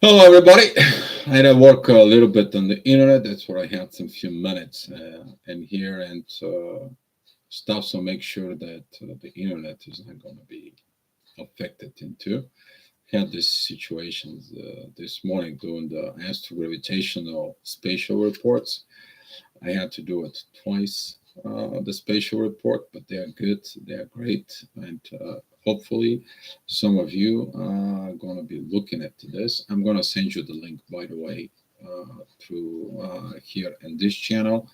Hello, everybody. I had to work a little bit on the internet. That's where I had some few minutes in here and stuff. So make sure that the internet is not going to be affected into. Had this situations this morning doing the astrogravitational spatial reports. I had to do it twice, the spatial report, but they're good, they're great, and hopefully some of you are going to be looking at this. I'm going to send you the link, by the way, through here in this channel.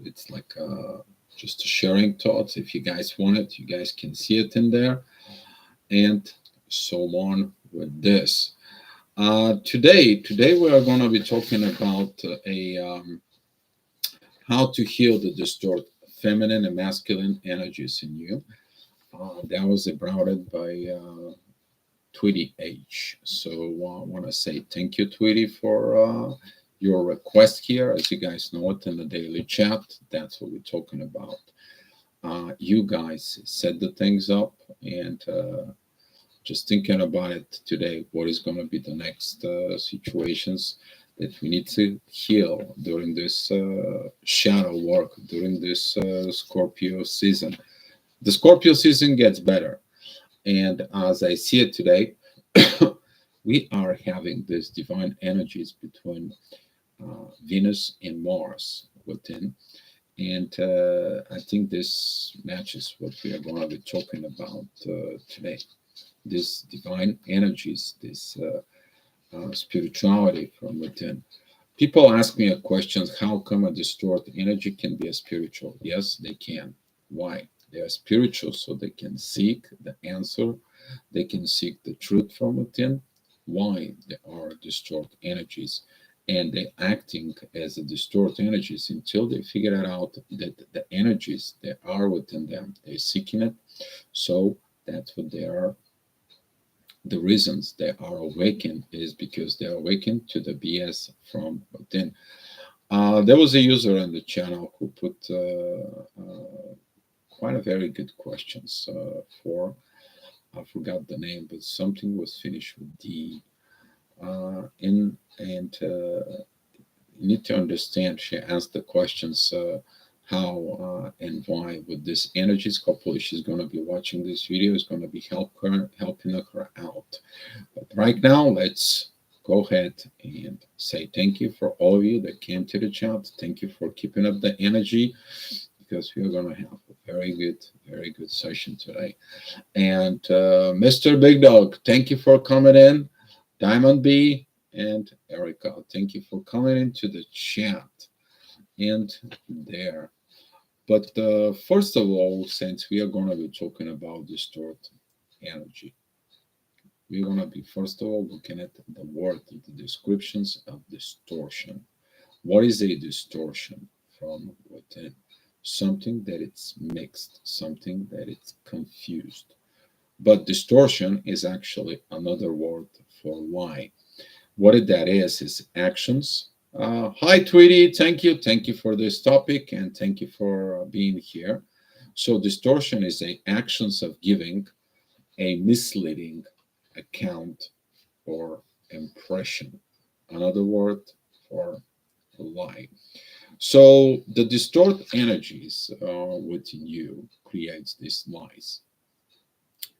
It's like just a sharing thoughts. If you guys want it, you guys can see it in there, and so on with this. Today we are going to be talking about a how to heal the distorted feminine and masculine energies in you. That was brought it by Tweety H. So I want to say thank you, Tweety, for your request here. As you guys know it in the daily chat, that's what we're talking about. You guys set the things up and just thinking about it today, what is going to be the next situations that we need to heal during this shadow work, during this Scorpio season. The Scorpio season gets better. And as I see it today, we are having these divine energies between Venus and Mars within. And I think this matches what we are going to be talking about today. These divine energies, this spirituality from within. People ask me a question: how come a distorted energy can be a spiritual? Yes, they can. Why? They are spiritual, so they can seek the answer, they can seek the truth from within. Why they are distorted energies, and they acting as a distorted energies until they figure it out that the energies that are within them, they're seeking it. So that's what they are. The reasons they are awakened is because they're awakened to the BS from within. There was a user on the channel who put quite a very good questions for, I forgot the name, but something was finished with D. In and You need to understand. She asked the questions how and why with this energies. Hopefully, she's going to be watching this video. Is going to be helping her out. But right now, let's go ahead and say thank you for all of you that came to the chat. Thank you for keeping up the energy because we are going to have a very good session today. And Mr. Big Dog, thank you for coming in. Diamond B and Erica, thank you for coming into the chat and there. But first of all, since we are going to be talking about distorted energy, we're going to be first of all looking at the word, the descriptions of distortion. What is a distortion from within? Something that it's mixed, something that it's confused. But distortion is actually another word for lie. What that is actions. Hi, Tweety. Thank you for this topic, and thank you for being here. So, distortion is the actions of giving a misleading account or impression. Another word for lie. So, the distorted energies within you creates these lies.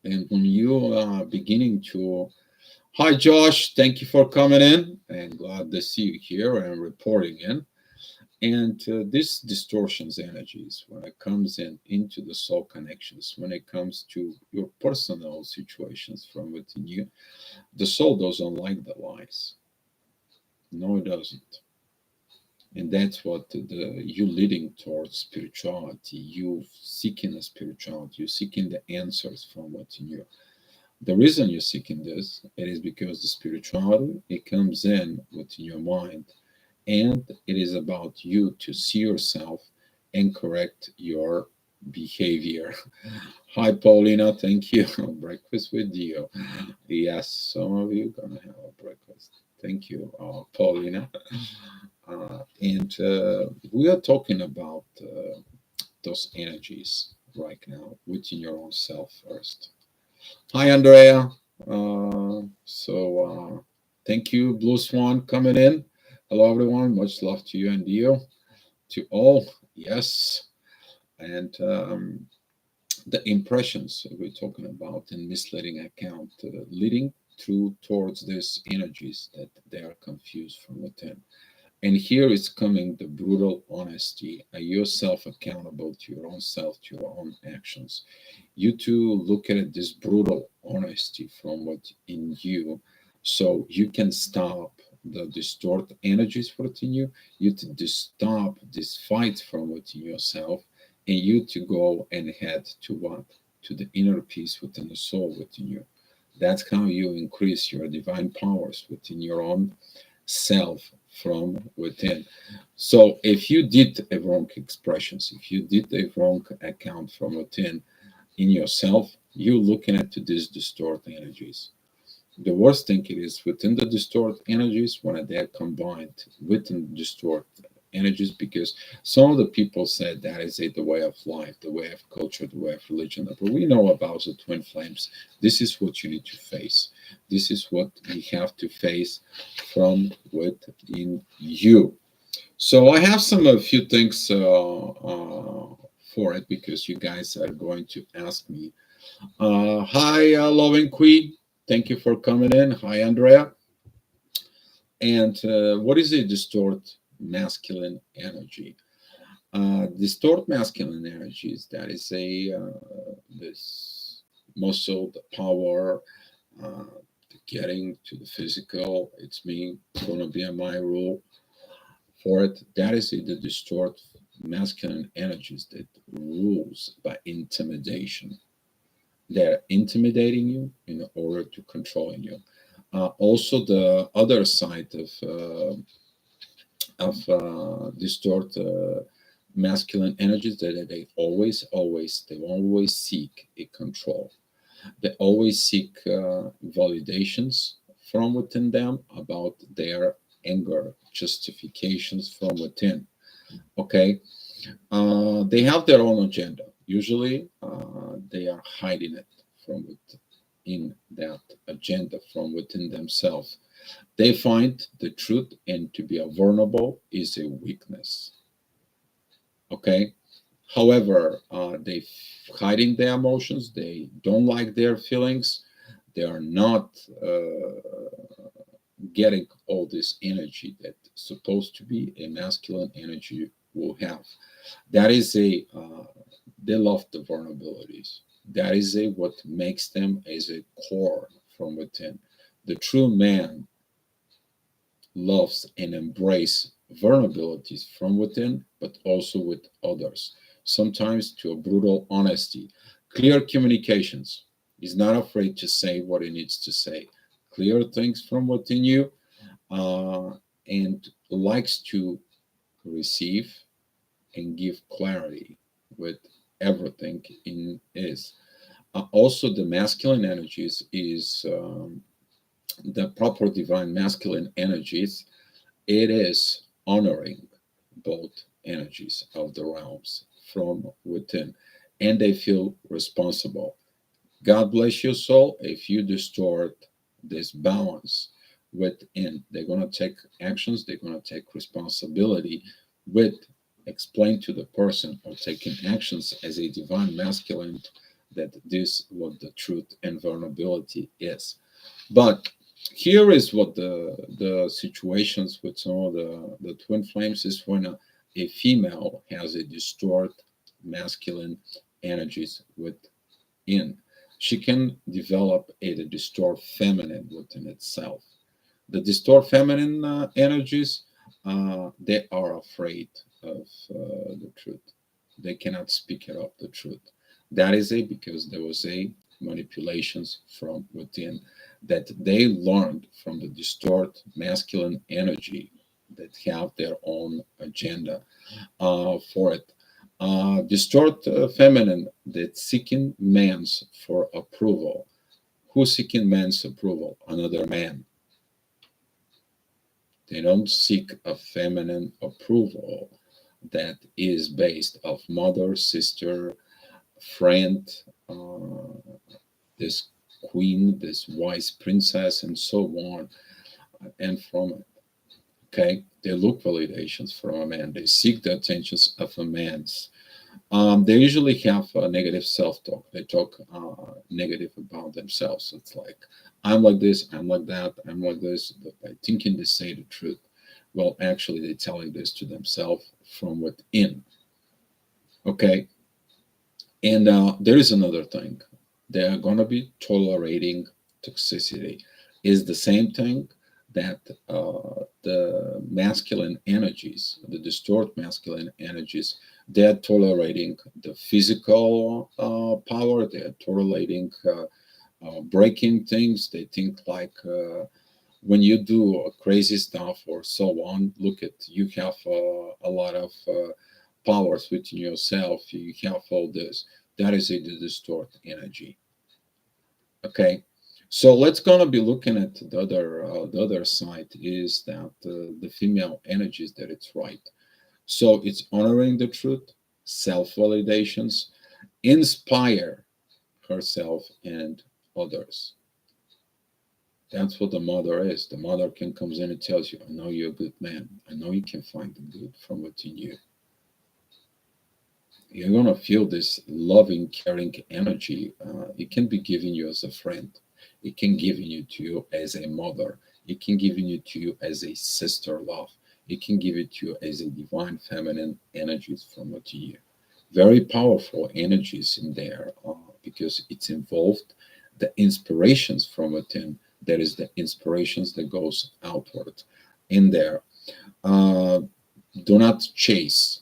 And when you are beginning to, hi Josh, thank you for coming in, and glad to see you here and reporting in. And this distortions energies when it comes in into the soul connections, when it comes to your personal situations from within you, the soul doesn't like the lies. No, it doesn't. And that's what you leading towards spirituality. You seeking a spirituality. You seeking the answers from within you. The reason you're seeking this, it is because the spirituality, it comes in within your mind, and it is about you to see yourself and correct your behavior. Hi, Paulina. Thank you. Breakfast with you. Yes, some of you gonna have a breakfast. Thank you, Paulina. And We are talking about those energies right now within your own self first. Hi, Andrea. So Thank you, Blue Swan, coming in. Hello, everyone. Much love to you and you, to all. Yes. And the impressions we're talking about in misleading account, leading through towards these energies that they are confused from within. And here is coming the brutal honesty. Are yourself accountable to your own self, to your own actions? You to look at this brutal honesty from what in you, so you can stop the distort energies within you. You to stop this fight from within yourself, and you to go and head to what? To the inner peace within the soul within you. That's how you increase your divine powers within your own self from within. So if you did a wrong expressions, if you did a wrong account from within in yourself, you're looking at these distort energies. The worst thing it is within the distort energies when they're combined within the distort energies, because some of the people said that is it, the way of life, the way of culture, the way of religion. But we know about the twin flames. This is what you need to face. This is what we have to face from within you. So I have some a few things for it, because you guys are going to ask me. Hi, loving queen. Thank you for coming in. Hi, Andrea. And what is a distort masculine energy? Distort masculine energies. That is a this muscle, the power, the getting to the physical. It's me. It's gonna be my rule for it. That is the distort masculine energies that rules by intimidation. They're intimidating you in order to control you. Also, the other side of distort masculine energies, that they always seek a control. They always seek validations from within them about their anger, justifications from within. Okay, they have their own agenda. Usually, they are hiding it from within that agenda from within themselves. They find the truth, and to be vulnerable is a weakness. Okay. However, they hiding their emotions. They don't like their feelings. They are not getting all this energy that supposed to be a masculine energy will have. That is a they love the vulnerabilities. That is a what makes them as a core from within. The true man loves and embrace vulnerabilities from within, but also with others. Sometimes to a brutal honesty, clear communications. He's not afraid to say what he needs to say. Clear things from within you, uh, and likes to receive and give clarity with everything in is. Also, the masculine energies is the proper divine masculine energies. It is honoring both energies of the realms from within, and they feel responsible. God bless your soul. If you distort this balance within, they're going to take actions, they're going to take responsibility with explain to the person or taking actions as a divine masculine that this what the truth and vulnerability is. But here is what the situations with some of the twin flames is when a female has a distort masculine energies within. She can develop a distort feminine within itself. The distort feminine energies, they are afraid of the truth. They cannot speak it up the truth. That is it because there was a manipulations from within that they learned from the distort masculine energy that have their own agenda for it. Distort feminine that seeking man's for approval. Who's seeking man's approval? Another man. They don't seek a feminine approval that is based of mother, sister, friend, this queen, this wise princess, and so on. and from it. Okay, they look validations from a man. They seek the attentions of a man's. They usually have a negative self-talk. They talk negative about themselves. It's like, I'm like this, I'm like that, I'm like this. But by thinking they say the truth, well, actually, they're telling this to themselves from within. Okay, and there is another thing. They are gonna be tolerating toxicity. Is the same thing that the masculine energies, the distort masculine energies, they're tolerating the physical power. They're tolerating breaking things. They think like when you do crazy stuff or so on. Look at, you have a lot of powers within yourself. You have all this. That is a distort energy. Okay, so let's gonna be looking at the other side is that the female energies that it's right. So it's honoring the truth, self validations, inspire herself and others. That's what the mother is. The mother can comes in and tells you, "I know you're a good man. I know you can find the good from within you." You're gonna feel this loving, caring energy. It can be given you as a friend. It can given you to you as a mother. It can given you to you as a sister love. It can give it to you as a divine feminine energies from within you. Very powerful energies in there because it's involved the inspirations from within. That is the inspirations that goes outward in there. Uh, do not chase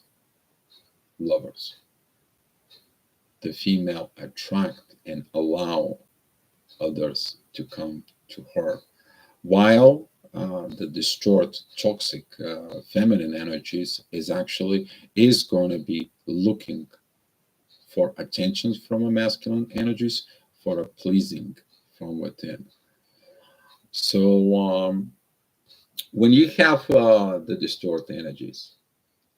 lovers. The female attract and allow others to come to her, while the distort toxic feminine energies is going to be looking for attention from a masculine energies, for a pleasing from within. So when you have the distort energies,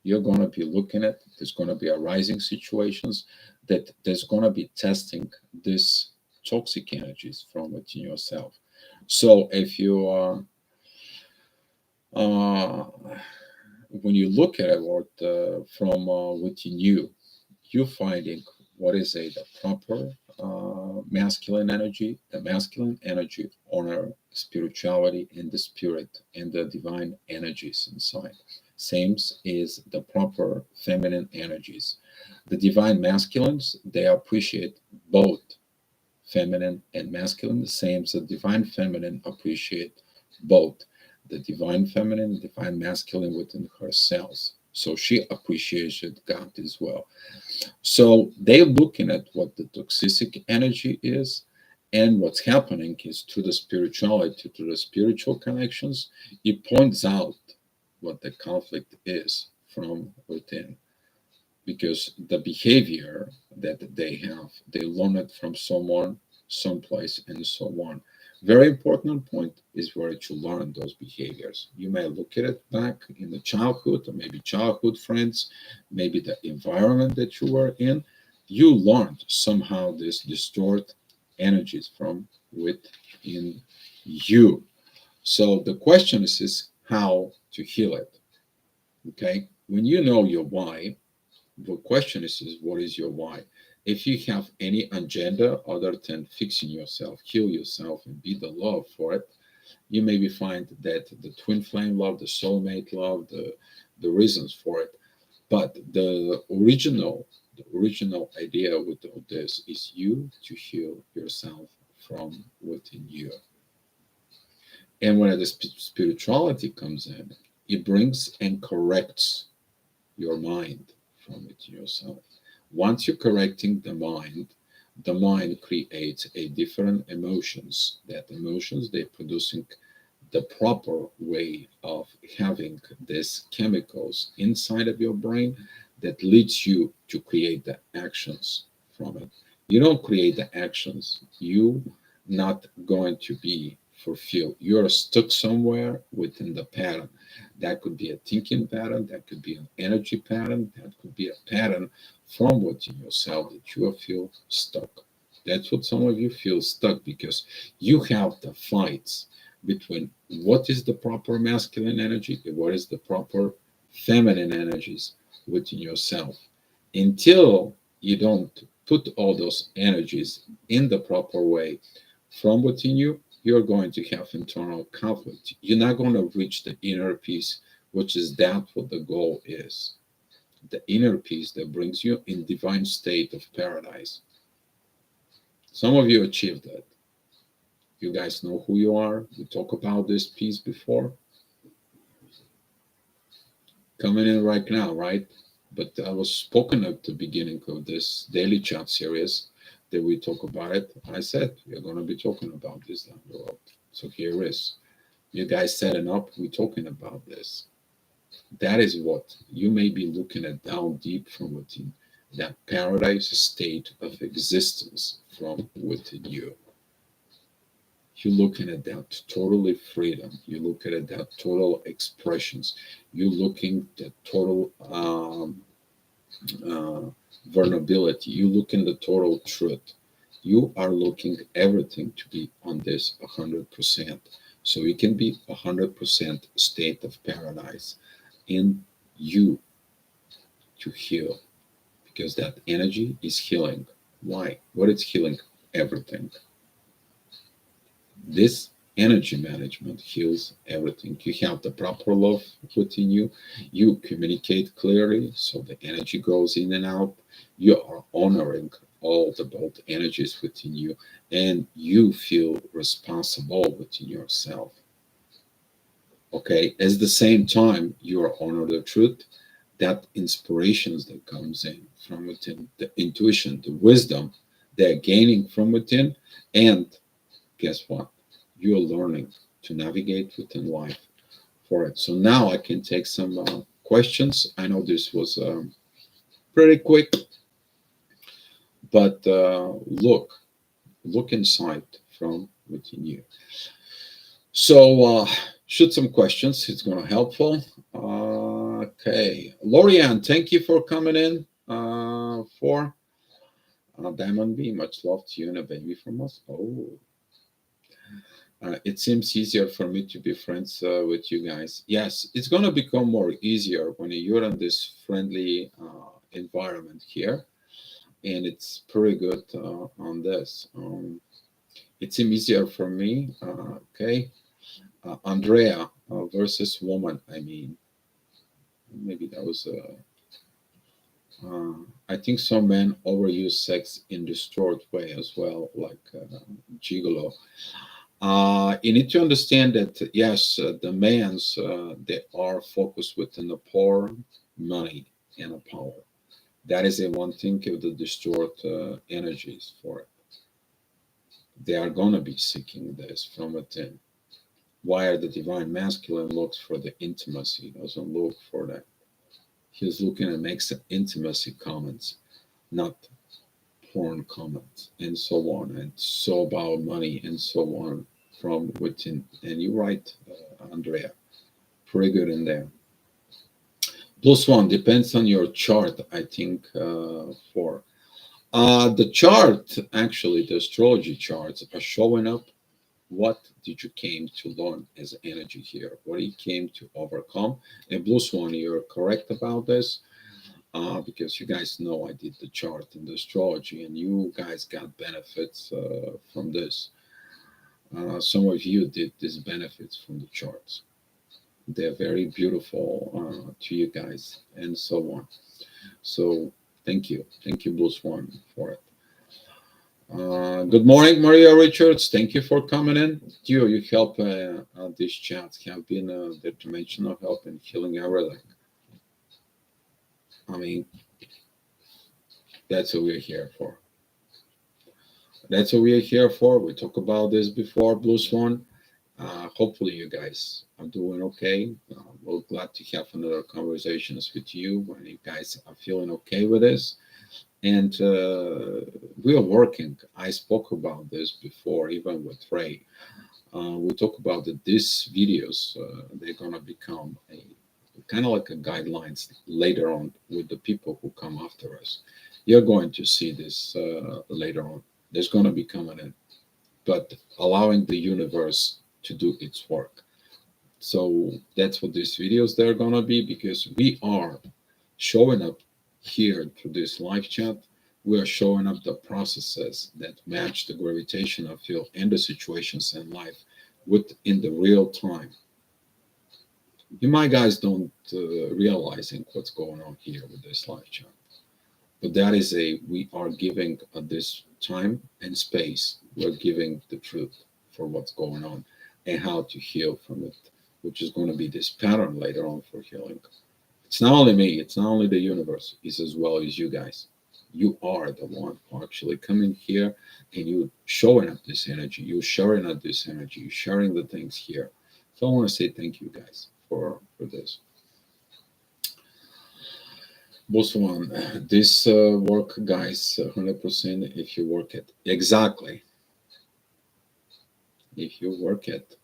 you're going to be looking at, there's going to be arising situations that there's going to be testing this toxic energies from within yourself. So if you uh, when you look at it or from within you, you're finding what is the proper masculine energy. The masculine energy honor spirituality and the spirit and the divine energies inside. Same is the proper feminine energies. The divine masculines, they appreciate both feminine and masculine, the same as the divine feminine appreciate both the divine feminine and divine masculine within herself. So she appreciated God as well. So they're looking at what the toxic energy is, and what's happening is through the spirituality, through the spiritual connections, it points out what the conflict is from within. Because the behavior that they have, they learn it from someone, someplace, and so on. Very important point is where to learn those behaviors. You may look at it back in the childhood, or maybe childhood friends, maybe the environment that you were in. You learned somehow this distort energies from within you. So the question is how to heal it. Okay, when you know your why, the question is what is your why? If you have any agenda other than fixing yourself, heal yourself, and be the love for it, you maybe find that the twin flame love, the soulmate love, the reasons for it. But the original idea with all this is you to heal yourself from within you. And when the spirituality comes in, it brings and corrects your mind from it yourself. Once you're correcting the mind creates a different emotions. That emotions they're producing the proper way of having these chemicals inside of your brain that leads you to create the actions from it. You don't create the actions. You not going to be fulfilled. You're stuck somewhere within the pattern. That could be a thinking pattern, that could be an energy pattern, that could be a pattern from within yourself that you feel stuck. That's what some of you feel stuck because you have the fights. between what is the proper masculine energy and what is the proper feminine energies within yourself. Until you don't put all those energies in the proper way from within you, you're going to have internal conflict. You're not going to reach the inner peace, which is that what the goal is. The inner peace that brings you in divine state of paradise. Some of you achieved that. You guys know who you are. We talked about this piece before. Coming in right now, right? But I was spoken at the beginning of this daily chat series that we talk about it. I said we're going to be talking about this down the road. So here is. You guys setting up, we're talking about this. That is what you may be looking at down deep from within, that paradise state of existence from within you. You're looking at that totally freedom. You're looking at that total expressions. You're looking at total uh, vulnerability. You look in the total truth. You are looking everything to be on this 100%. So you can be 100% state of paradise in you to heal, because that energy is healing. Why? What is healing? Everything. This energy management heals everything. You have the proper love within you. You communicate clearly, so the energy goes in and out. You are honoring all the both energies within you, and you feel responsible within yourself. Okay, at the same time, you are honor the truth, that inspirations that comes in from within, the intuition, the wisdom they're gaining from within, and guess what? You're learning to navigate within life for it. So now I can take some questions. I know this was pretty quick, but look inside from within you. So shoot some questions. It's going to helpful. Okay, Lorianne, thank you for coming in. For Diamond B, much love to you and a baby from us. Oh, it seems easier for me to be friends with you guys. Yes, it's going to become more easier when you're in this friendly environment here, and it's pretty good on this. It seems easier for me. Okay, Andrea versus woman. I mean, maybe that was I think some men overuse sex in distorted way as well, like gigolo. You need to understand that yes, the mans they are focused within the power, money, and the power. That is the one thing of the distort energies for it. They are gonna be seeking this from within. Why the divine masculine looks for the intimacy, doesn't look for that. He's looking and makes intimacy comments, not porn comments, and so on, and so about money and so on from within. And you're right, Andrea, pretty good in there. Plus one depends on your chart, I think. For the chart, actually, the astrology charts are showing up. What did you came to learn as energy here? What you came to overcome? And Blue Swan, you're correct about this because you guys know I did the chart in the astrology, and you guys got benefits from this. Some of you did these benefits from the charts. They're very beautiful to you guys, and so on. So thank you, Blue Swan, for it. Good morning, Maria Richards. Thank you for coming in. You help these chats have been the dimensional help in healing everything. I mean, that's what we're here for. That's what we're here for. We talked about this before, Blue Swan. Hopefully, you guys are doing okay. We're glad to have another conversations with you when you guys are feeling okay with this. And we are working. I spoke about this before, even with Ray. We talk about that these videos, they're going to become a kind of like a guidelines later on with the people who come after us. You're going to see this later on. There's going to be coming in, but allowing the universe to do its work. So that's what these videos they're gonna be, because we are showing up here through this live chat. We are showing up the processes that match the gravitational field and the situations in life within the real time. You might guys don't realizing what's going on here with this live chat, but that is a we are giving this time and space. We're giving the truth for what's going on and how to heal from it, which is going to be this pattern later on for healing. It's not only me, it's not only the universe, it's as well as you guys. You are the one who actually coming here and you showing up this energy, you sharing up this energy, you sharing the things here. So I want to say thank you guys for this. Both one, this work, guys, 100% if you work it. Exactly. If you work it.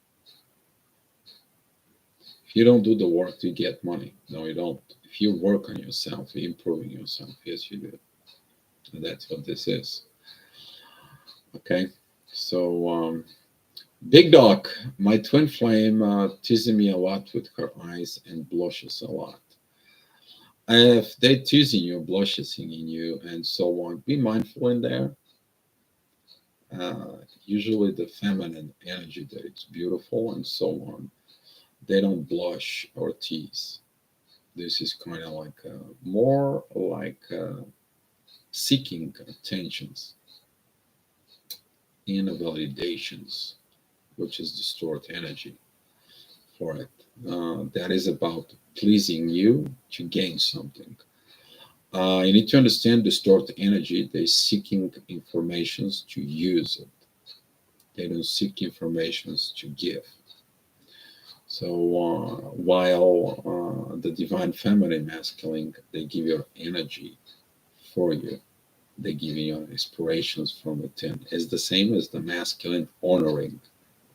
If you don't do the work to get money, no, you don't. If you work on yourself, you're improving yourself, yes, you do. And that's what this is. Okay. So, Big Dog, my twin flame, teasing me a lot with her eyes and blushes a lot. If they're teasing you, blushes in you, and so on, be mindful in there. Usually the feminine energy that it's beautiful and so on, they don't blush or tease. This is kind of like more like seeking attentions and validations, which is the stored energy for it. That is about pleasing you to gain something. You need to understand the stored energy. They're seeking informations to use it. They don't seek informations to give. So while the divine feminine masculine, they give your energy for you. They give you inspirations from within. It's the same as the masculine honoring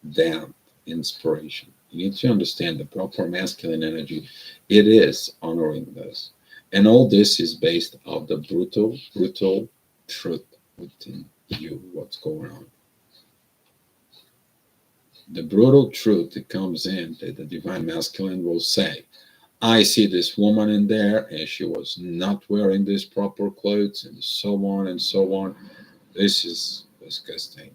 that inspiration. You need to understand the proper masculine energy. It is honoring this. And all this is based on the brutal truth within you, what's going on. The brutal truth that comes in that the divine masculine will say, I see this woman in there and she was not wearing these proper clothes and so on and so on. This is disgusting.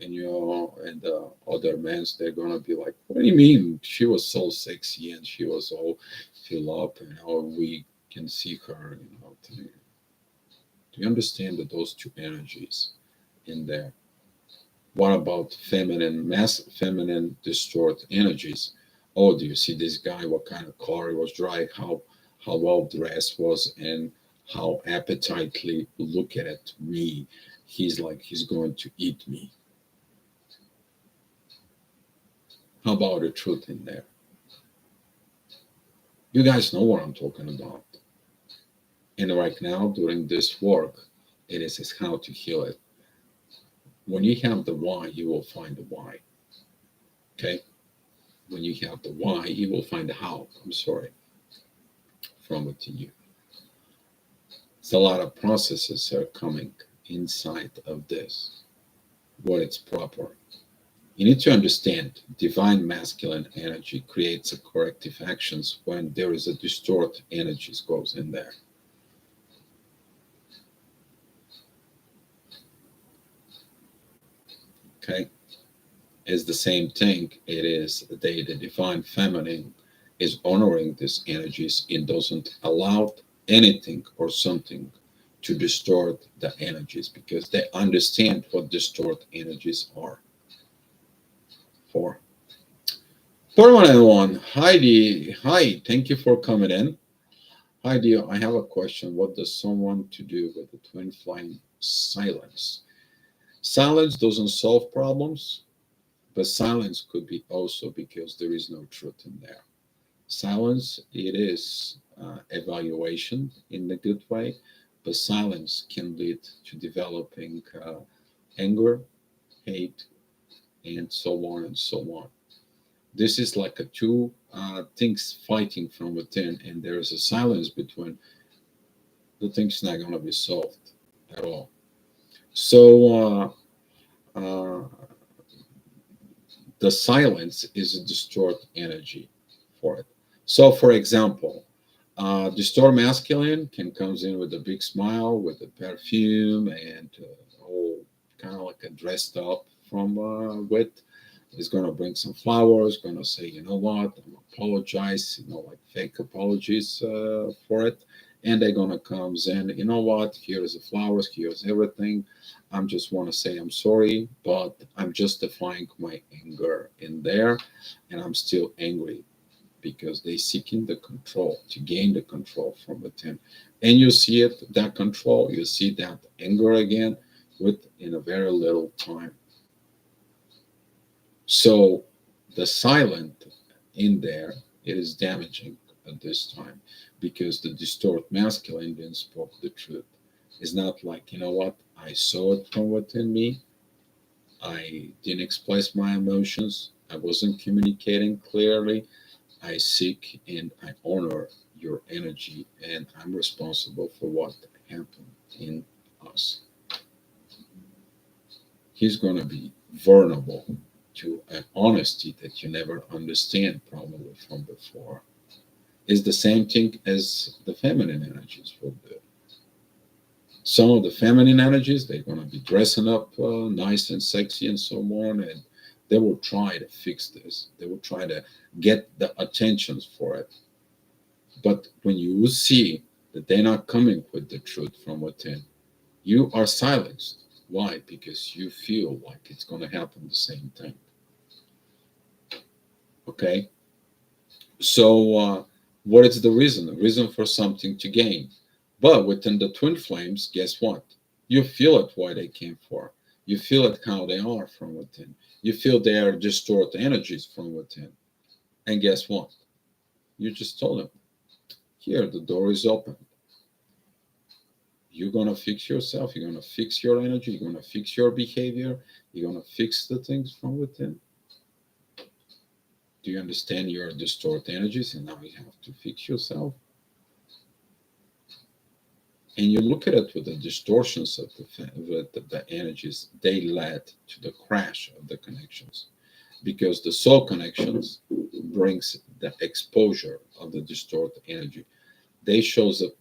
And you know, and the other men, they're gonna be like, what do you mean? She was so sexy and she was all fill up and how we can see her, you know. Do you understand that those two energies in there? What about feminine distort energies? Oh, do you see this guy? What kind of car he was driving? How well dressed was, and how appetitely look at me. He's like he's going to eat me. How about the truth in there? You guys know what I'm talking about. And right now, during this work, it is how to heal it. When you have the why, you will find the why. Okay? When you have the why, you will find the how. I'm sorry. From within you. It's a lot of processes are coming inside of this. What it's proper. You need to understand divine masculine energy creates a corrective actions when there is a distort energies goes in there. Okay? Is the same thing. It is the divine feminine is honoring these energies and doesn't allow anything or something to distort the energies because they understand what distort energies are for. Permanent one, Heidi. Hi, thank you for coming in. Heidi, I have a question. What does someone to do with the twin flame silence? Silence doesn't solve problems, but silence could be also because there is no truth in there. Silence, it is evaluation in a good way, but silence can lead to developing anger, hate, and so on and so on. This is like a two things fighting from within, and there is a silence between. The thing's not going to be solved at all. So the silence is a distort energy for it. So, for example, distort masculine can comes in with a big smile, with a perfume, and all kind of like a dressed up from with. He's gonna bring some flowers. Gonna say, you know what, I'm apologize. You know, like fake apologies for it, and they're gonna comes in. You know what? Here's the flowers. Here's everything. I'm just want to say I'm sorry, but I'm justifying my anger in there, and I'm still angry because they seeking the control to gain the control from within. And you see it, that control, you see that anger again within a very little time. So the silent in there, it is damaging at this time because the distort masculine then spoke the truth. It's not like, you know what, I saw it from within me. I didn't express my emotions. I wasn't communicating clearly. I seek and I honor your energy, and I'm responsible for what happened in us. He's going to be vulnerable to an honesty that you never understand probably from before. Is the same thing as the feminine energies will do. Some of the feminine energies, they're going to be dressing up nice and sexy and so on, and they will try to fix this. They will try to get the attentions for it. But when you see that they're not coming with the truth from within, you are silenced. Why? Because you feel like it's going to happen the same thing. Okay? So, what is the reason? The reason for something to gain. But within the twin flames, guess what? You feel it why they came for. You feel it how they are from within. You feel they are distorted energies from within. And guess what? You just told them, here, the door is open. You're going to fix yourself. You're going to fix your energy. You're going to fix your behavior. You're going to fix the things from within. Do you understand your distorted energies? And now you have to fix yourself. And you look at it with the distortions of the energies, they led to the crash of the connections because the soul connections brings the exposure of the distorted energy. They shows up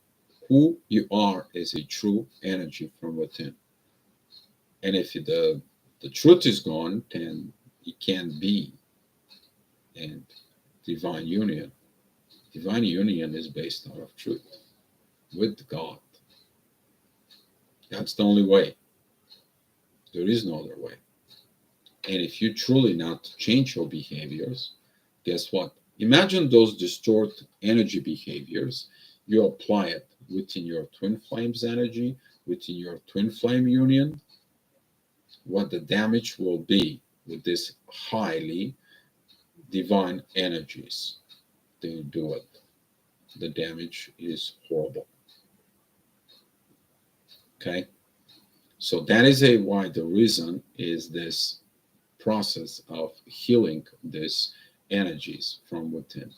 who you are as a true energy from within. And if the truth is gone, then it can't be. And divine union. Divine union is based out of truth with God. That's the only way. There is no other way. And if you truly not change your behaviors, guess what? Imagine those distorted energy behaviors. You apply it within your twin flames energy, within your twin flame union, what the damage will be with this highly divine energies. They do it. The damage is horrible. Okay? So that is a why the reason is this process of healing these energies from within.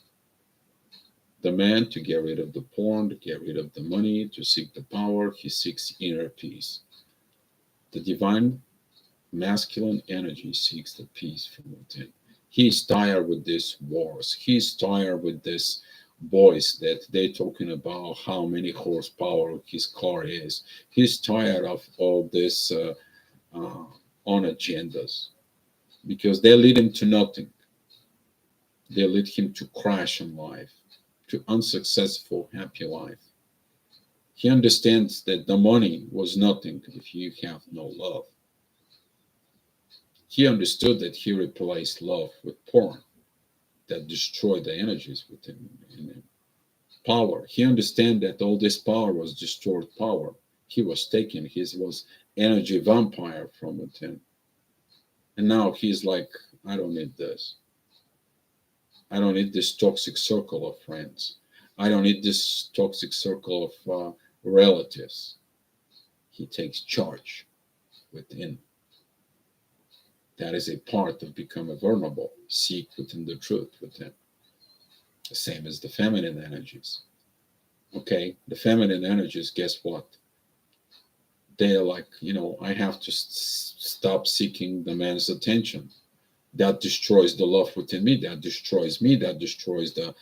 The man to get rid of the porn, to get rid of the money, to seek the power, he seeks inner peace. The divine masculine energy seeks the peace from within. He's tired with these wars. He's tired with this boys that they're talking about how many horsepower his car is. He's tired of all this uh, on agendas because they lead him to nothing. They lead him to crash in life, to unsuccessful, happy life. He understands that the money was nothing if you have no love. He understood that he replaced love with porn that destroyed the energies within him. Power. He understood that all this power was distorted power. He was taking his was energy vampire from within. And now he's like, I don't need this. I don't need this toxic circle of friends. I don't need this toxic circle of relatives. He takes charge within. That is a part of becoming vulnerable. Seek within the truth within. The same as the feminine energies. Okay, the feminine energies, guess what? They're like, I have to stop seeking the man's attention. that destroys the love within me, that destroys me, that destroys the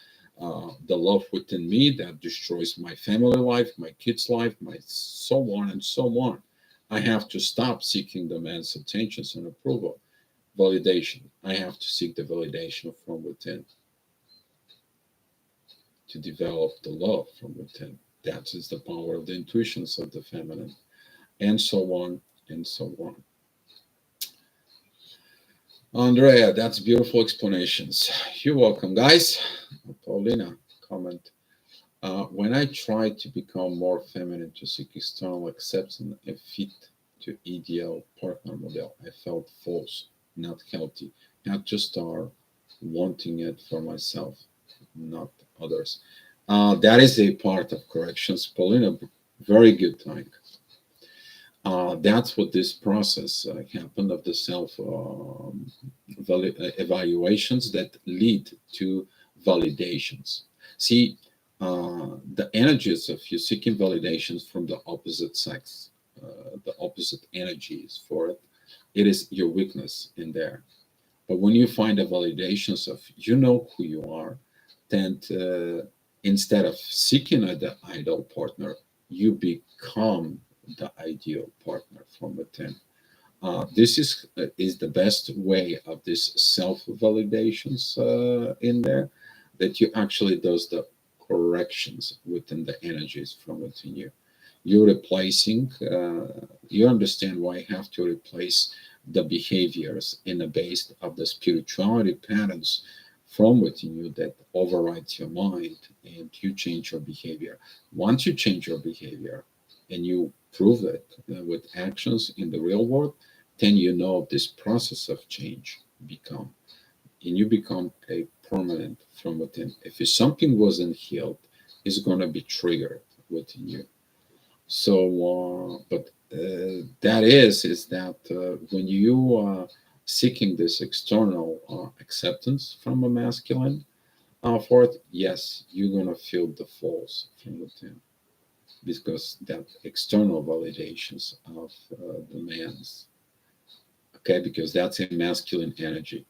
love within me, that destroys my family life, my kids' life, my so on and so on. I have to stop seeking the man's attentions and approval, validation. I have to seek the validation from within to develop the love from within. That is the power of the intuitions of the feminine, and so on and so on. Andrea, that's beautiful explanations. You're welcome, guys. Paulina, comment. When I tried to become more feminine to seek external acceptance and fit to ideal partner model, I felt false, not healthy, not just are wanting it for myself, not others. That is a part of corrections, Paulina. Very good time. That's what this process happened of the self evaluations that lead to validations. See, the energies of you seeking validations from the opposite sex, the opposite energies for it, it is your weakness in there. But when you find the validations of you know who you are, then instead of seeking the ideal partner, you become the ideal partner from within. This is the best way of this self validations in there, that you actually does the corrections within the energies from within you. You're replacing. You understand why you have to replace the behaviors in the base of the spirituality patterns from within you that overrides your mind, and you change your behavior. Once you change your behavior and you prove it with actions in the real world, then you know this process of change become, and you become a permanent from within. If something wasn't healed, it's going to be triggered within you. So, but that is that when you are seeking this external acceptance from a masculine for it, yes, you're gonna feel the false from within, because that external validations of the man's, okay, because that's a masculine energy.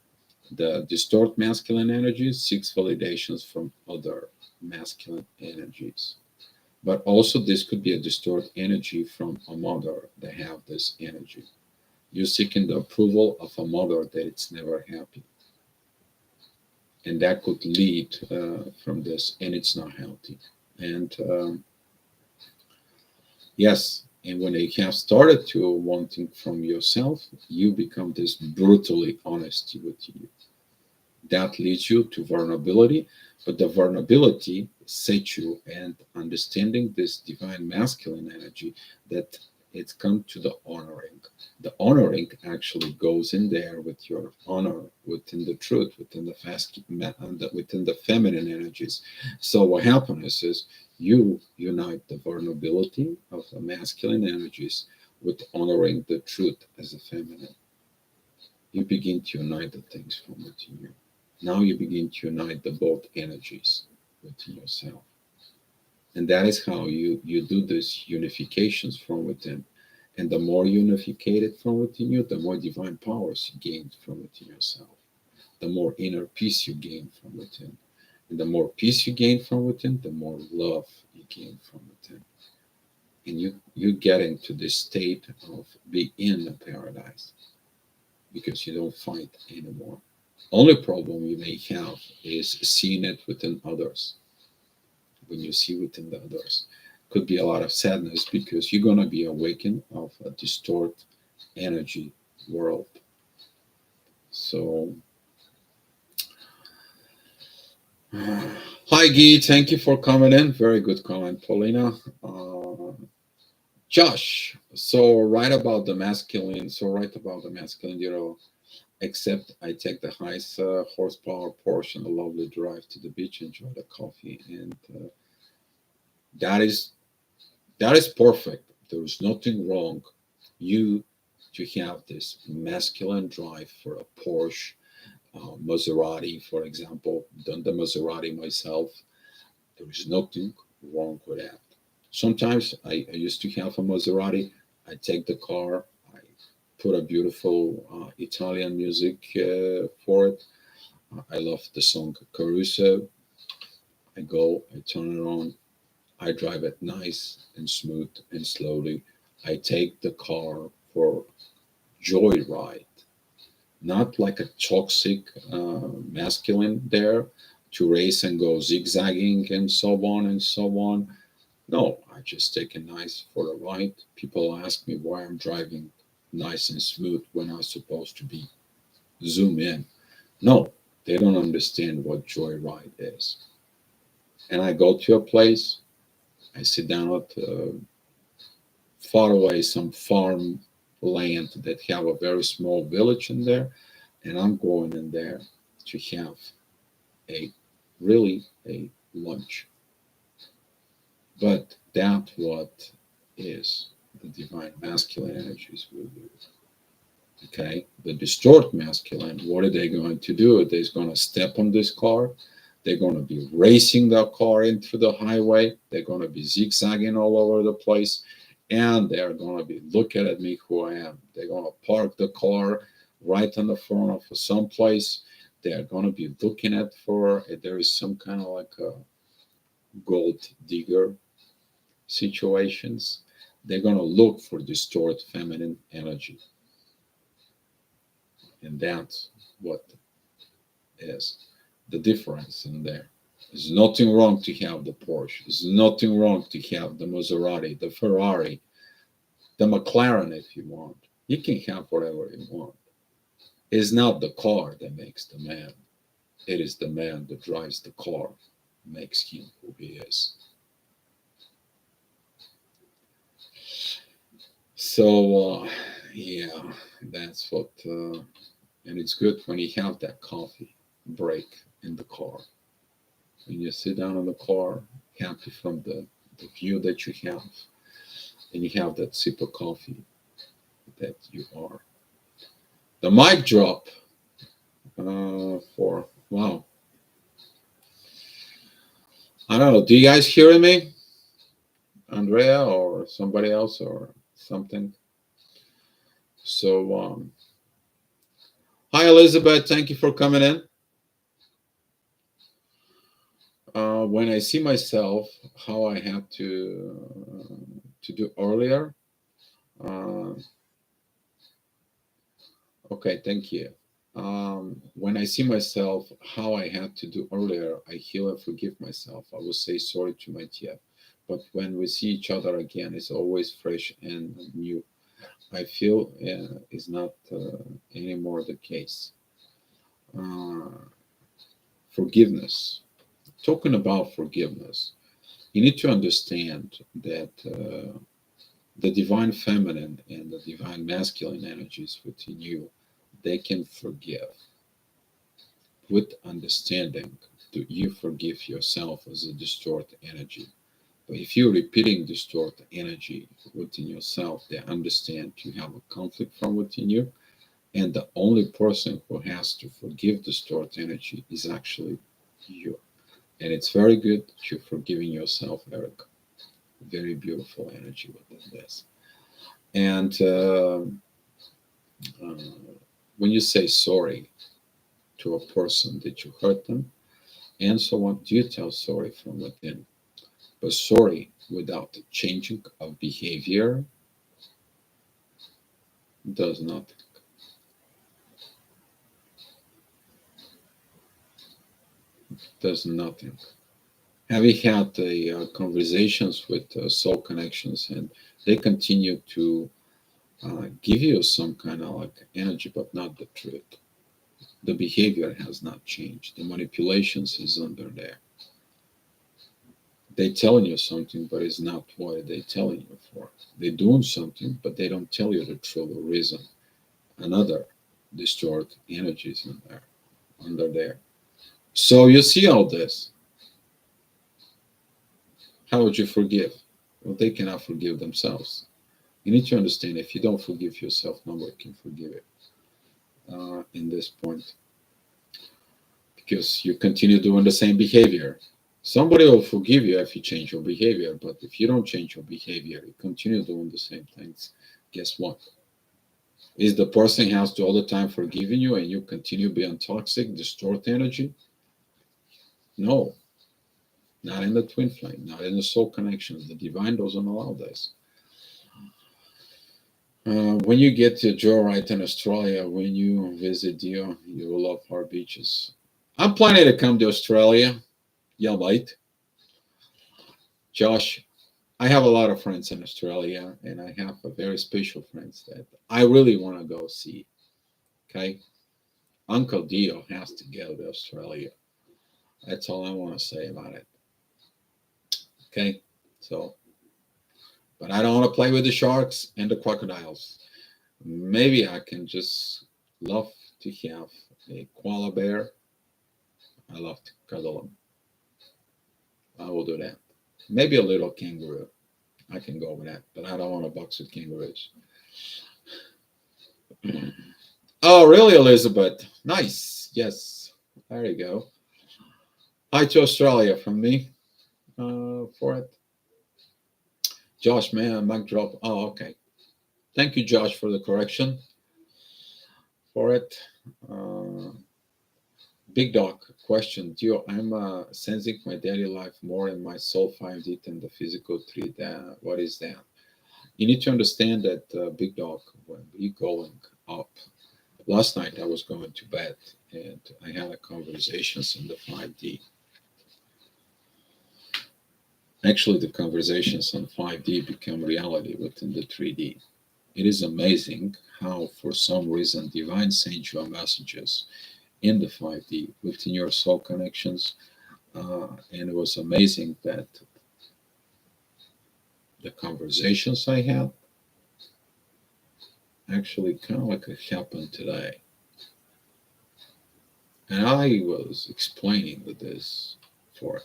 The distort masculine energy seeks validations from other masculine energies. But also, this could be a distorted energy from a mother that have this energy. You're seeking the approval of a mother that it's never happy, and that could lead from this, and it's not healthy. And yes, and when you have started to wanting from yourself, you become this brutally honesty with you. That leads you to vulnerability, but the vulnerability sets you and understanding this divine masculine energy, that it's come to the honoring. The honoring actually goes in there with your honor within the truth, within the within the feminine energies. So what happens is you unite the vulnerability of the masculine energies with honoring the truth as a feminine. You begin to unite the things from within you. Now you begin to unite the both energies within yourself. And that is how you do this unifications from within. And the more unified from within you, the more divine powers you gain from within yourself. The more inner peace you gain from within. And the more peace you gain from within, the more love you gain from within. And you get into this state of being in a paradise, because you don't fight anymore. Only problem you may have is seeing it within others. When you see within the others, could be a lot of sadness, because you're gonna be awakened of a distorted energy world. So, hi Guy, thank you for coming in. Very good comment, Paulina. Josh, so right about the masculine. So right about the masculine, except I take the highest horsepower Porsche and a lovely drive to the beach, enjoy the coffee, and that is that is perfect. There is nothing wrong. You to have this masculine drive for a Porsche, Maserati, for example. Done the Maserati myself. There is nothing wrong with that. Sometimes I used to have a Maserati. I take the car, I put a beautiful Italian music for it. I love the song Caruso. I go, I turn it on, I drive it nice and smooth and slowly. I take the car for joyride, not like a toxic masculine there to race and go zigzagging and so on and so on. No, I just take it nice for a ride. People ask me why I'm driving nice and smooth when I'm supposed to be zoom in. No, they don't understand what joyride is. And I go to a place, I sit down at far away some farm land that have a very small village in there, and I'm going in there to have a really a lunch. But that what is the divine masculine energies will do. Okay, the distort masculine, what are they going to do? They're going to step on this car. They're going to be racing the car into the highway. They're going to be zigzagging all over the place. And they're going to be looking at me who I am. They're going to park the car right in the front of some place. They're going to be looking at for if there is some kind of like a gold digger situations. They're going to look for distort feminine energy. And that's what is the difference in there. There's nothing wrong to have the Porsche. There's nothing wrong to have the Maserati, the Ferrari, the McLaren if you want. You can have whatever you want. It's not the car that makes the man. It is the man that drives the car, makes him who he is. So, yeah, that's what, and it's good when you have that coffee break in the car. When you sit down in the car, happy from the view that you have, and you have that sip of coffee that you are. The mic drop for, wow. I don't know. Do you guys hear me? Andrea or somebody else or something? So, hi, Elizabeth. Thank you for coming in. When I see myself, how I had to do earlier. Uh, okay, thank you. When I see myself, how I had to do earlier, I heal and forgive myself. I will say sorry to my TF. But when we see each other again, it's always fresh and new. I feel is not anymore the case. Uh, Forgiveness. Talking about forgiveness, you need to understand that the divine feminine and the divine masculine energies within you, they can forgive with understanding. Do you forgive yourself as a distorted energy? But if you're repeating distorted energy within yourself, they understand you have a conflict from within you, and the only person who has to forgive distorted energy is actually you. And it's very good that you're forgiving yourself, Eric. Very beautiful energy within this. And when you say sorry to a person that you hurt them, and so on, do you tell sorry from within? But sorry without changing of behavior does nothing. Does nothing. Have you had conversations with soul connections, and they continue to give you some kind of like energy, but not the truth? The behavior has not changed. The manipulations is under there. They telling you something, but it's not what they telling you for. They're doing something, but they don't tell you the true reason. Another distorted energies in there, under there. So you see all this. How would you forgive? Well, they cannot forgive themselves. You need to understand if you don't forgive yourself, nobody can forgive it in this point because you continue doing the same behavior. Somebody will forgive you if you change your behavior, but if you don't change your behavior, you continue doing the same things, guess what? Is the person has to all the time forgiving you and you continue being toxic, distort energy? No, not in the twin flame, not in the soul connections. The divine doesn't allow this. When you get to Joyride in Australia, when you visit you will love our beaches. I'm planning to come to Australia. Yeah, right. Josh, I have a lot of friends in Australia, and I have a very special friends that I really want to go see. Okay, Uncle Dio has to go to Australia. That's all I want to say about it. Okay, so, but I don't want to play with the sharks and the crocodiles. Maybe I can just love to have a koala bear. I love to cuddle them. I will do that. Maybe a little kangaroo. I can go with that, but I don't want to box with kangaroos. Oh, really, Elizabeth? Nice. Yes. There you go. Hi to Australia from me for it. Josh, man, mic drop. Oh, okay. Thank you, Josh, for the correction for it. Uh, Big Dog question. Dio, I'm sensing my daily life more in my soul 5D than the physical 3D. What is that? You need to understand that, Big Dog, when we going up, last night I was going to bed and I had a conversations in the 5D. Actually, the conversations on 5D become reality within the 3D. It is amazing how, for some reason, divine sends you messages in the 5D within your soul connections. And it was amazing that the conversations I had actually kind of like it happened today. And I was explaining this for it.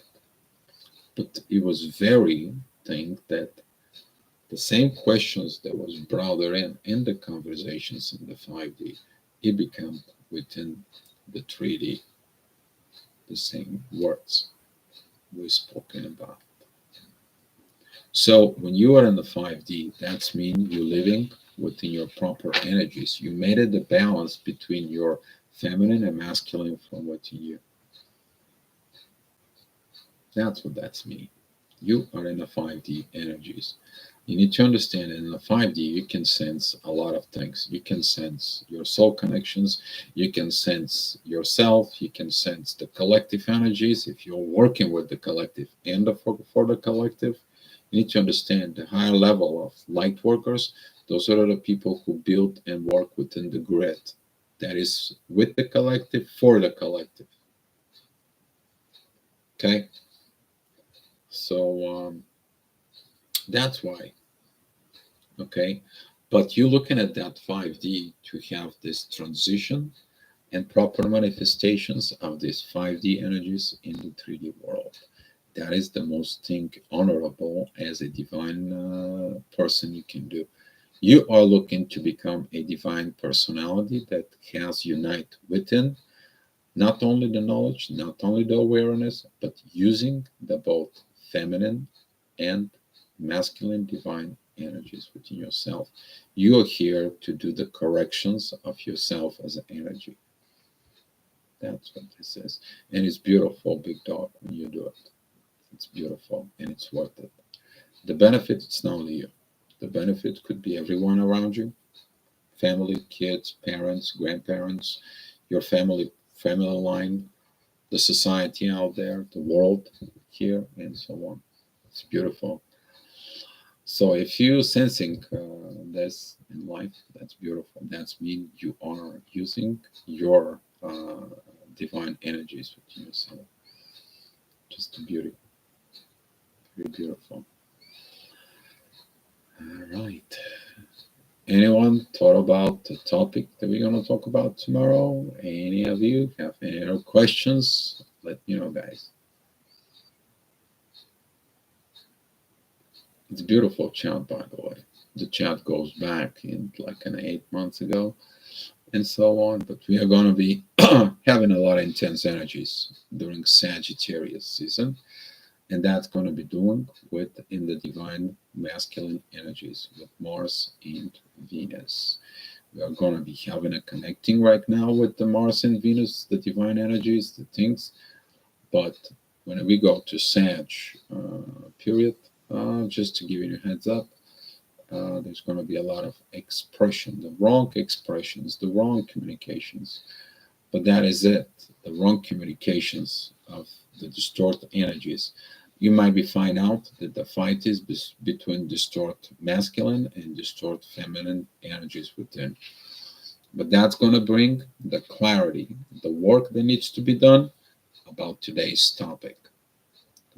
But it was very thing that the same questions that was brought in the conversations in the 5D, it became within the 3D, the same words we spoken about. So when you are in the 5D, that's mean you're living within your proper energies. You made it the balance between your feminine and masculine from within you. That's what that's mean. You are in the 5D energies. You need to understand that in the 5D, you can sense a lot of things. You can sense your soul connections. You can sense yourself. You can sense the collective energies if you're working with the collective and for the collective. You need to understand the higher level of light workers. Those are the people who build and work within the grid. That is with the collective for the collective. Okay, so that's why. Okay, but you're looking at that 5D to have this transition and proper manifestations of these 5D energies in the 3D world. That is the most thing honorable as a divine person you can do. You are looking to become a divine personality that has unite within not only the knowledge, not only the awareness, but using the both feminine and masculine divine energies within yourself. You are here to do the corrections of yourself as an energy. That's what this is. And it's beautiful, Big Dog, when you do it. It's beautiful and it's worth it. The benefit, it's not only you. The benefit could be everyone around you, family, kids, parents, grandparents, your family line, the society out there, the world here, and so on. It's beautiful. So if you sensing this in life, that's beautiful. That's mean you are using your divine energies within yourself. Just a beauty, very beautiful. All right. Anyone thought about the topic that we're gonna talk about tomorrow? Any of you have any other questions? Let me know, guys. It's a beautiful chat, by the way. The chat goes back in like an 8 months ago and so on. But we are going to be having a lot of intense energies during Sagittarius season, and that's going to be doing with in the divine masculine energies with Mars and Venus. We are going to be having a connecting right now with the Mars and Venus, the divine energies, the things. But when we go to Sag period, just to give you a heads up, there's going to be a lot of expression, the wrong expressions, the wrong communications. But that is it, the wrong communications of the distorted energies. You might be find out that the fight is between distort masculine and distort feminine energies within. But that's going to bring the clarity, the work that needs to be done about today's topic,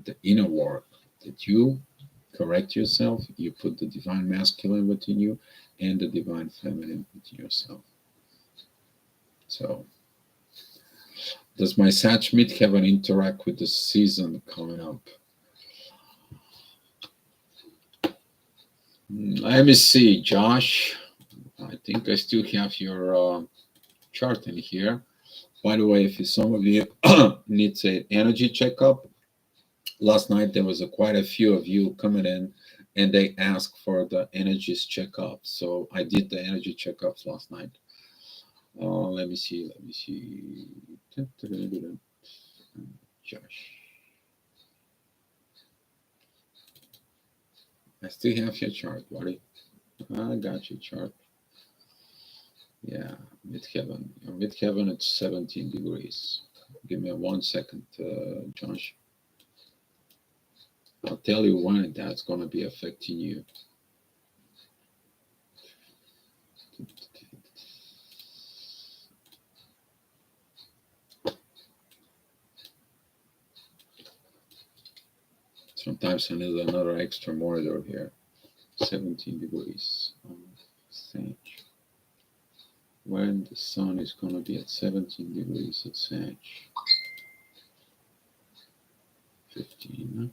the inner work that you correct yourself, you put the divine masculine within you and the divine feminine within yourself. So, does my Sag midheaven interact with the season coming up? Let me see, Josh. I think I still have your chart in here. By the way, if some of you needs an energy checkup, last night there was quite a few of you coming in and they asked for the energies checkup. So I did the energy checkups last night. Let me see. Josh. I still have your chart, buddy. I got your chart. Yeah, midheaven. Your midheaven at 17 degrees. Give me 1 second, Josh. I'll tell you when that's going to be affecting you. Sometimes I need another extra monitor here. 17 degrees. Sag. When the sun is going to be at 17 degrees at Sag. 15.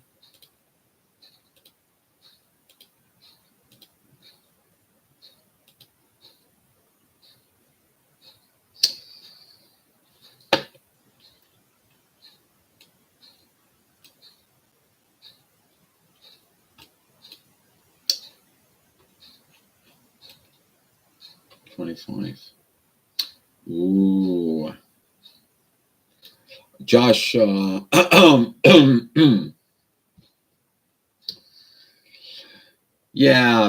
$25. Ooh. Josh, yeah,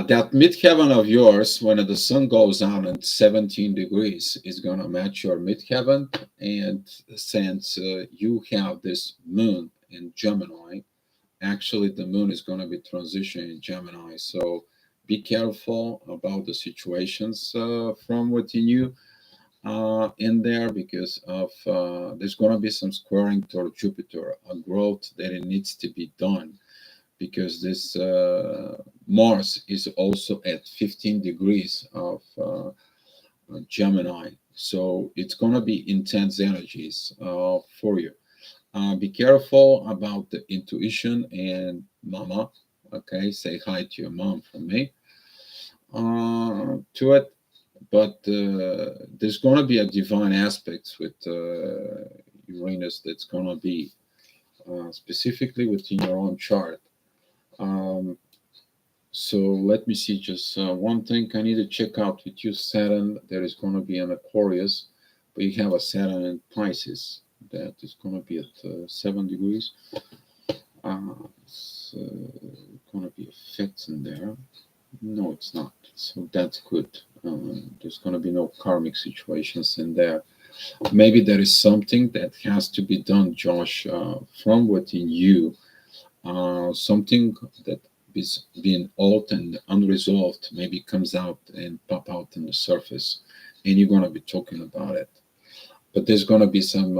that midheaven of yours, when the sun goes out at 17 degrees, is going to match your midheaven. And since you have this moon in Gemini, actually the moon is going to be transitioning in Gemini. So be careful about the situations from within you in there, because of there's going to be some squaring toward Jupiter, a growth that it needs to be done, because this Mars is also at 15 degrees of Gemini. So it's going to be intense energies for you. Be careful about the intuition and mama. Okay, say hi to your mom from me to it. But there's going to be a divine aspect with Uranus that's going to be specifically within your own chart. So let me see just one thing I need to check out with you, Saturn. There is going to be an Aquarius, but you have a Saturn in Pisces that is going to be at 7 degrees. It's going to be effects in there. No, it's not. So that's good. There's going to be no karmic situations in there. Maybe there is something that has to be done, Josh, from within you. Something that is being old and unresolved maybe comes out and pop out on the surface, and you're going to be talking about it. But there's going to be some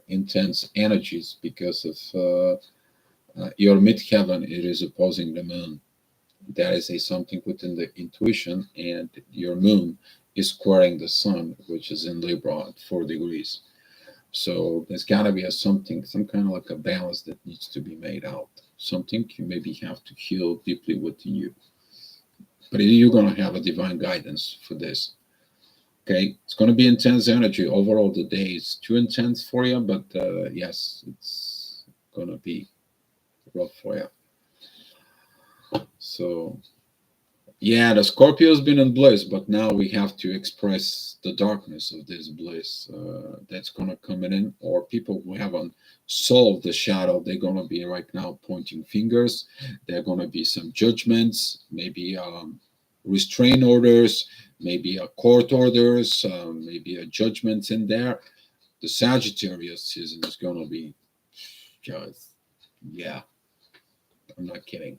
intense energies because of your midheaven. It is opposing the moon. That is a something within the intuition, and your moon is squaring the sun, which is in Libra at 4 degrees. So there's got to be something, some kind of like a balance that needs to be made out. Something you maybe have to heal deeply within you. But you're going to have a divine guidance for this. Okay, it's going to be intense energy overall. The day is too intense for you, but yes, it's going to be rough for you. So Yeah, the Scorpio's been in bliss, but now we have to express the darkness of this bliss that's gonna come in, or people who haven't solved the shadow, they're gonna be right now pointing fingers. There are gonna be some judgments, maybe restraint orders, maybe a court orders, maybe a judgments in there. The Sagittarius season is gonna be just, yeah, I'm not kidding.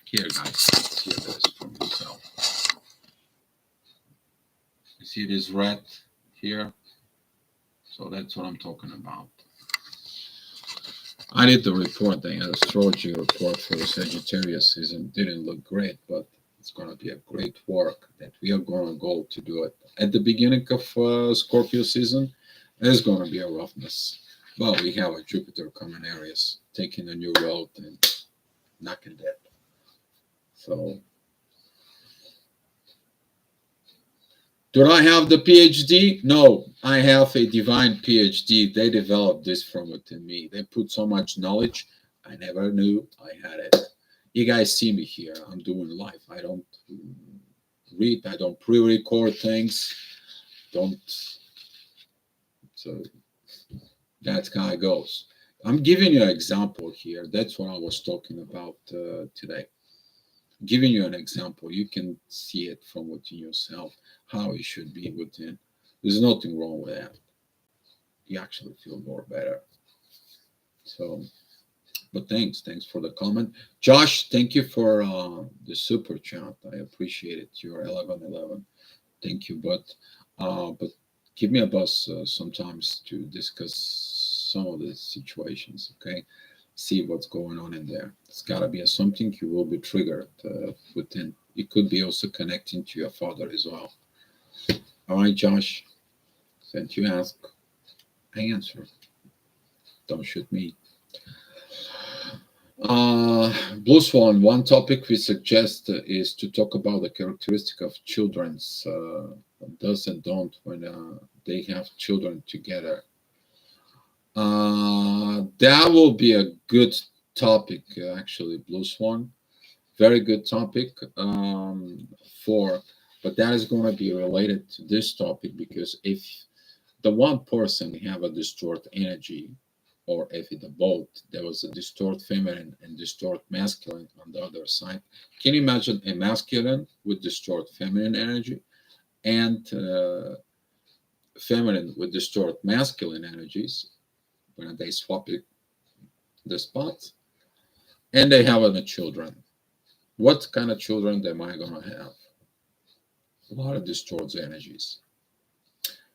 Here, guys, hear this from yourself. You see this red here? So that's what I'm talking about. I did the report, the astrology report for the Sagittarius season. Didn't look great, but it's going to be a great work that we are going to go to do it. At the beginning of Scorpio season, there's going to be a roughness. But we have a Jupiter coming Aries, taking a new road and knocking dead. So, do I have the PhD? No, I have a divine PhD. They developed this from within me. They put so much knowledge. I never knew I had it. You guys see me here. I'm doing live. I don't read. I don't pre-record things. Don't. So that's how it goes. I'm giving you an example here. That's what I was talking about today. Giving you an example. You can see it from within yourself how it should be within. There's nothing wrong with that. You actually feel more better. So, but thanks for the comment, Josh. Thank you for the super chat. I appreciate it. You're 1111. Thank you, but give me a buzz sometimes to discuss some of the situations. Okay, see what's going on in there. It's got to be something you will be triggered within. It could be also connecting to your father as well. All right, Josh. Since you ask, I answer. Don't shoot me. Blue Swan, one topic we suggest is to talk about the characteristic of children's does and don't when they have children together. That will be a good topic, actually, Blue Swan. Very good topic for, but that is going to be related to this topic because if the one person have a distort energy, or if it both, there was a distort feminine and distort masculine on the other side. Can you imagine a masculine with distort feminine energy and feminine with distort masculine energies when they swap it, the spots and they have a children? What kind of children am I going to have? A lot of distorted energies.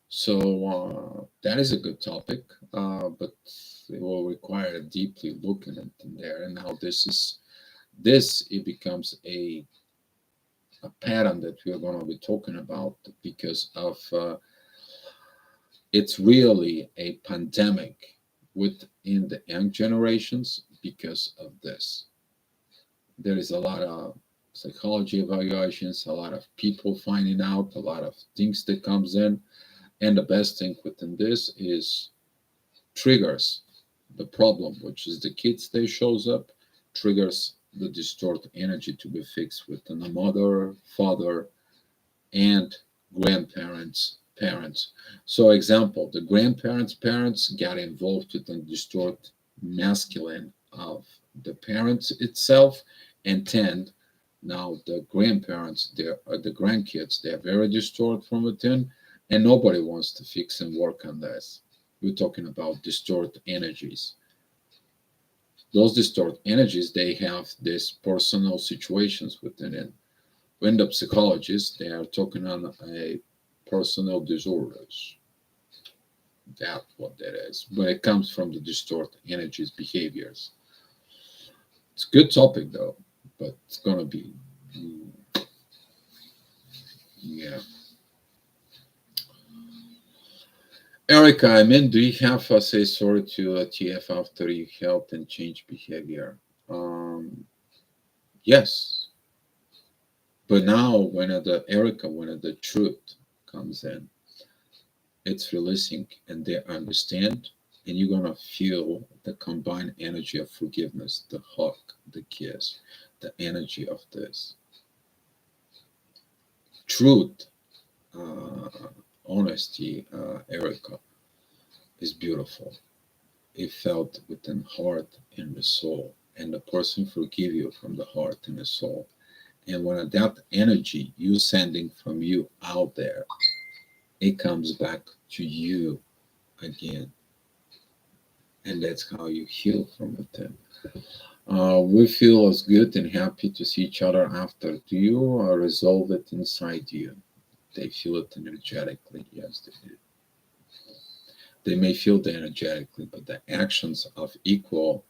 So that is a good topic, but it will require deeply looking at in there. And now this it becomes a pattern that we are going to be talking about because of it's really a pandemic within the young generations because of this. There is a lot of psychology evaluations, a lot of people finding out, a lot of things that comes in, and the best thing within this is triggers the problem, which is the kids they shows up, triggers the distorted energy to be fixed within the mother, father, and grandparents, parents. So example, the grandparents' parents got involved with the distorted masculine of the parents itself, and tend now the grandparents, the grandkids, they're very distorted from within, and nobody wants to fix and work on this. We're talking about distorted energies. Those distorted energies, they have these personal situations within it. When the psychologists, they are talking on a personal disorders. That's what that is. But it comes from the distorted energies, behaviors. It's a good topic though, but it's gonna be, yeah. Erica, I mean, do you have a say sorry to a TF after you helped and change behavior? Yes, but now when the Erica, when the truth comes in, it's releasing and they understand, and you're gonna feel the combined energy of forgiveness, the hug, the kiss, the energy of this. truth, honesty, Erica, is beautiful. It felt within heart and the soul, and the person forgive you from the heart and the soul. And when that energy you sending from you out there, it comes back to you again, and that's how you heal from within. We feel as good and happy to see each other after. Do you resolve it inside you? They feel it energetically. Yes, they do. They may feel it energetically, but the actions of equal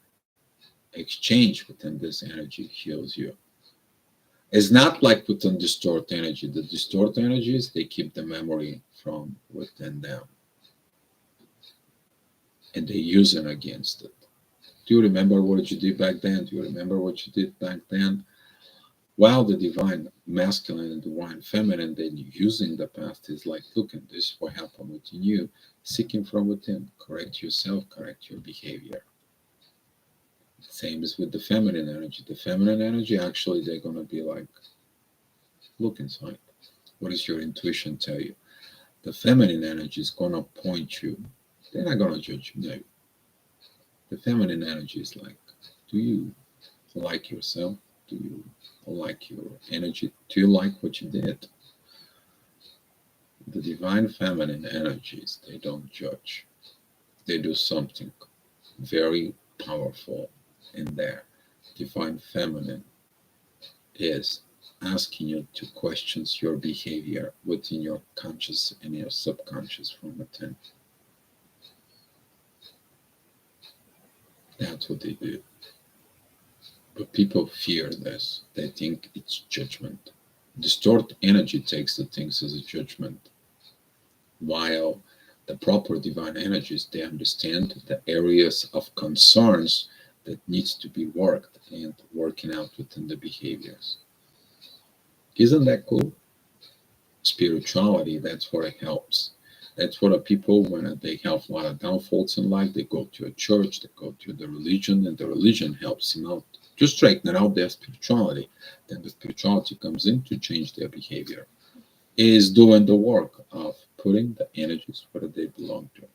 exchange within this energy heals you. It's not like within distort energy. The distort energies, they keep the memory from within them and they use it against it. Do you remember what you did back then? Do you remember what you did back then? While the divine masculine and divine feminine, then using the past is like, look, and this is what happened within you, seeking from within, correct yourself, correct your behavior. Same as with the feminine energy. The feminine energy, actually, they're going to be like, look inside. What does your intuition tell you? The feminine energy is going to point you. They're not going to judge you. No. The feminine energy is like, do you like yourself? Do you like your energy? Do you like what you did? The divine feminine energies, they don't judge. They do something very powerful in there. Divine feminine is asking you to question your behavior within your conscious and your subconscious from within. That's what they do. But people fear this. They think it's judgment. Distort energy takes the things as a judgment, while the proper divine energies, they understand the areas of concerns that needs to be worked and working out within the behaviors. Isn't that cool? Spirituality, that's what it helps. That's what people, when they have a lot of downfalls in life, they go to a church, they go to the religion, and the religion helps them out to straighten out their spirituality. Then the spirituality comes in to change their behavior. It is doing the work of putting the energies where they belong to.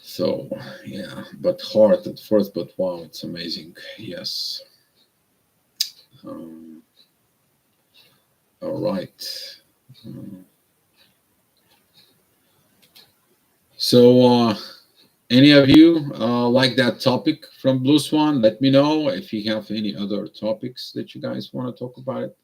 So, yeah, but hard at first, but wow, it's amazing. Yes. Um, all right. Um, so, any of you like that topic from Blue Swan? Let me know if you have any other topics that you guys want to talk about it.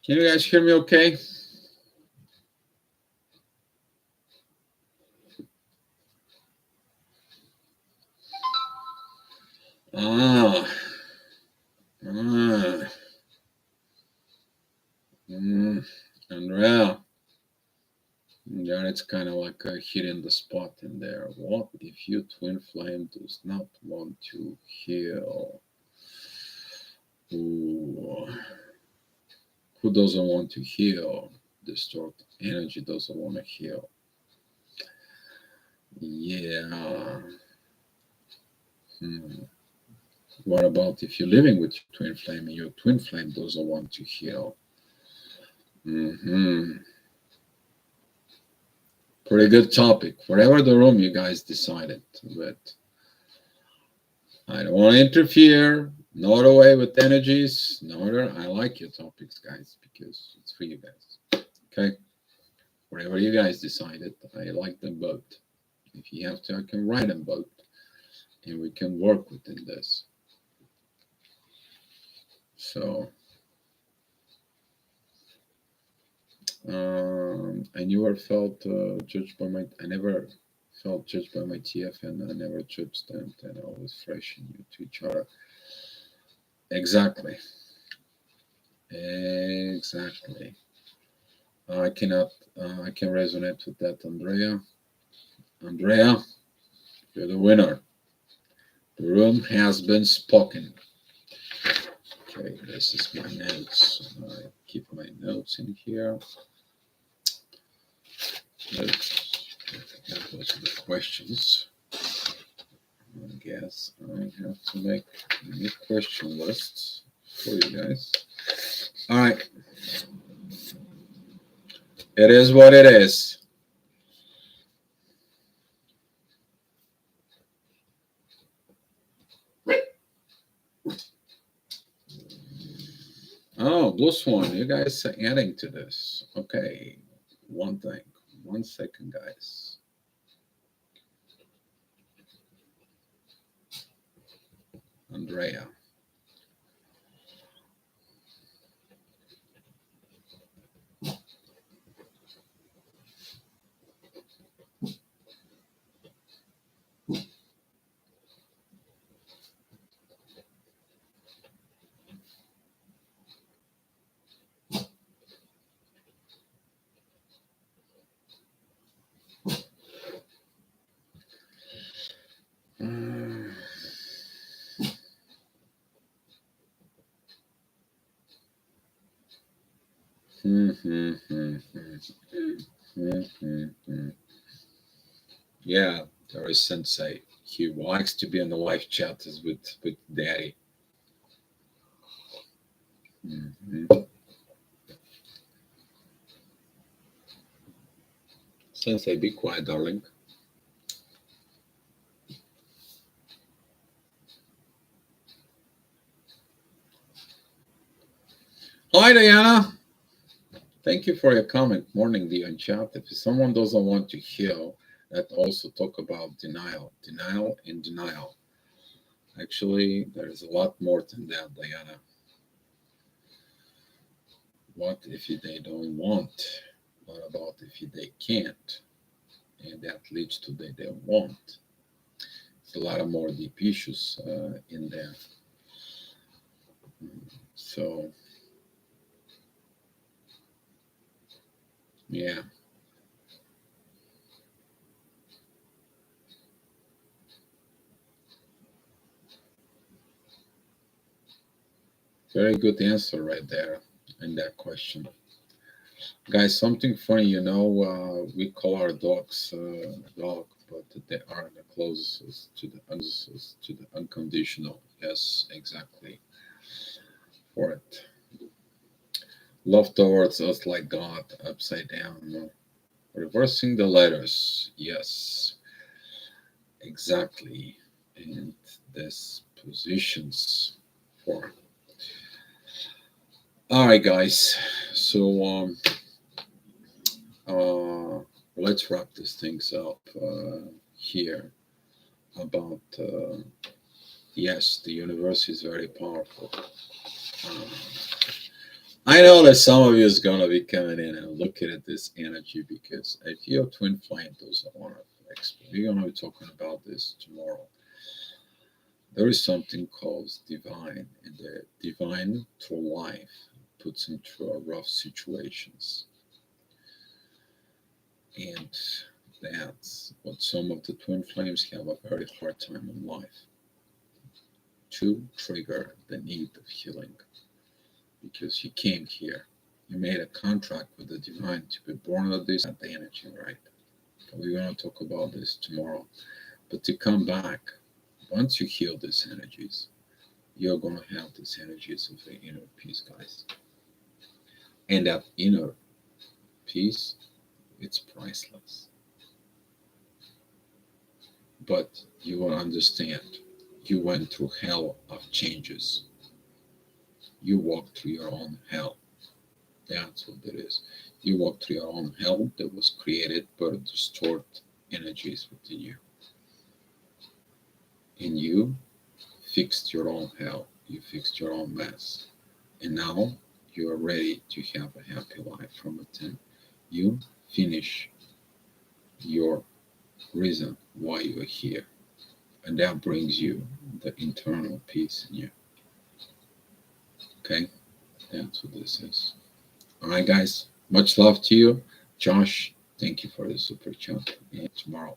Can you guys hear me okay? Ah, ah, Andrea. Then it's kind of like hitting the spot in there. What if your twin flame does not want to heal? Ooh. Who doesn't want to heal? Distort energy doesn't want to heal. Yeah. Hmm. What about if you're living with your twin flame and your twin flame doesn't want to heal? Hmm. Pretty good topic. Whatever the room you guys decided, but I don't want to interfere. Not away with energies. No other. I like your topics, guys, because it's for you guys. Okay. Whatever you guys decided, I like them both. If you have to, I can write them both, and we can work within this. So I never felt judged by my. I never felt judged by my TF, and I never judged them. And always fresh and new to each other. Exactly. Exactly. I cannot. I can resonate with that, Andrea. Andrea, you're the winner. The room has been spoken. Okay, this is my notes. I keep my notes in here. Let's those are the questions. I guess I have to make a new question list for you guys. All right, it is what it is. Oh, Blue Swan, you guys are adding to this. Okay, one thing. 1 second, guys. Andrea. Mm. Yeah, there is Sensei. He likes to be on the live chat with Daddy. Mhm. Sensei, be quiet, darling. Hi, Diana. Thank you for your comment. Morning, Dion chat. If someone doesn't want to heal, let's also talk about denial. Denial and denial. Actually, there's a lot more than that, Diana. What if they don't want? What about if they can't? And that leads to they don't want. It's a lot of more deep issues in there. So, yeah, very good answer right there in that question. Guys, something funny, we call our dogs dog, but they are the closest to the unconditional. Yes, exactly. For it. Love towards us like God, upside down. No? Reversing the letters. Yes, exactly. And this positions for. All right, guys. So let's wrap these things up here about yes, the universe is very powerful. Uh, I know that some of you is gonna be coming in and looking at this energy because if your twin flame doesn't want to flex, we're gonna be talking about this tomorrow. There is something called divine, and the divine through life puts him through rough situations, and that's what some of the twin flames have a very hard time in life to trigger the need of healing because you came here. You made a contract with the divine to be born of this at the energy, right? We're going to talk about this tomorrow. But to come back, once you heal these energies, you're going to have these energies of the inner peace, guys. And that inner peace, it's priceless. But you will understand, you went through hell of changes. You walked through your own hell. That's what it is. You walked through your own hell that was created by the stored energies within you. And you fixed your own hell. You fixed your own mess. And now you are ready to have a happy life. From a 10, you finish your reason why you are here. And that brings you the internal peace in you. Okay? That's what this is. All right, guys. Much love to you. Josh, thank you for the super chat. And tomorrow,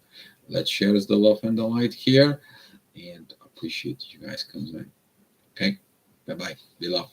let's share the love and the light here. And appreciate you guys coming in. Okay? Bye bye. Be love.